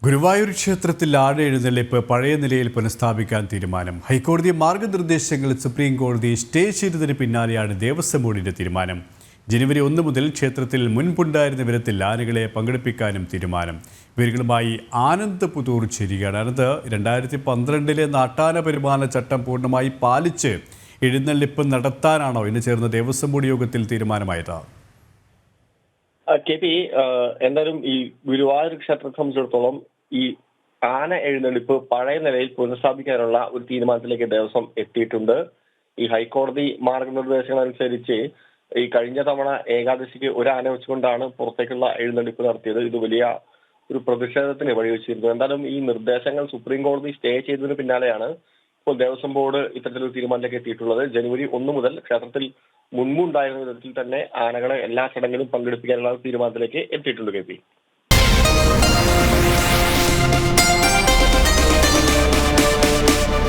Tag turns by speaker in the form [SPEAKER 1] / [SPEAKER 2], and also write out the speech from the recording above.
[SPEAKER 1] ഗുരുവായൂർ ക്ഷേത്രത്തിൽ ആട് എഴുന്നള്ളിപ്പ് പഴയ നിലയിൽ പുനഃസ്ഥാപിക്കാൻ തീരുമാനം. ഹൈക്കോടതി മാർഗനിർദ്ദേശങ്ങൾ സുപ്രീം കോടതി സ്റ്റേ ചെയ്തതിന് പിന്നാലെയാണ് ദേവസ്വം ബോർഡിന്റെ തീരുമാനം. ജനുവരി 1 മുതൽ ക്ഷേത്രത്തിൽ മുൻപുണ്ടായിരുന്ന വിധത്തിൽ ആനകളെ പങ്കെടുപ്പിക്കാനും തീരുമാനം. വിവരങ്ങളുമായി ആനന്ദ് പുതൂർ ചേരുകയാണ്. ആനന്ദ്, 2012 നാട്ടാന പരിപാലന ചട്ടം പൂർണ്ണമായി പാലിച്ച് എഴുന്നള്ളിപ്പ് നടത്താനാണോ ഇന്ന് ചേർന്ന ദേവസ്വം ബോർഡ് യോഗത്തിൽ തീരുമാനമായത്?
[SPEAKER 2] കെ പി, എന്തായാലും ഈ ഗുരുവായൂർ ക്ഷേത്രത്തെ സംബന്ധിച്ചിടത്തോളം ഈ ആന എഴുന്നള്ളിപ്പ് പഴയ നിലയിൽ പുനഃസ്ഥാപിക്കാനുള്ള ഒരു തീരുമാനത്തിലേക്ക് ദേവസ്വം എത്തിയിട്ടുണ്ട്. ഈ ഹൈക്കോടതി മാർഗനിർദ്ദേശങ്ങൾ അനുസരിച്ച് ഈ കഴിഞ്ഞ തവണ ഏകാദശിക്ക് ഒരു ആന വെച്ചുകൊണ്ടാണ് പുറത്തേക്കുള്ള എഴുന്നള്ളിപ്പ് നടത്തിയത്. ഇത് വലിയ ഒരു പ്രതിഷേധത്തിന് വഴിവെച്ചിരുന്നു. എന്തായാലും ഈ നിർദ്ദേശങ്ങൾ സുപ്രീം കോടതി സ്റ്റേ ചെയ്തതിന് പിന്നാലെയാണ് ഇപ്പോൾ ദേവസ്വം ബോർഡ് ഇത്തരത്തിലൊരു തീരുമാനത്തിലേക്ക് എത്തിയിട്ടുള്ളത്. ജനുവരി 1 മുതൽ ക്ഷേത്രത്തിൽ മുൻപുണ്ടായിരുന്ന വിധത്തിൽ തന്നെ ആനകളെ എല്ലാ ചടങ്ങിലും പങ്കെടുപ്പിക്കാനുള്ള തീരുമാനത്തിലേക്ക് എത്തിയിട്ടുണ്ട് കെ പി.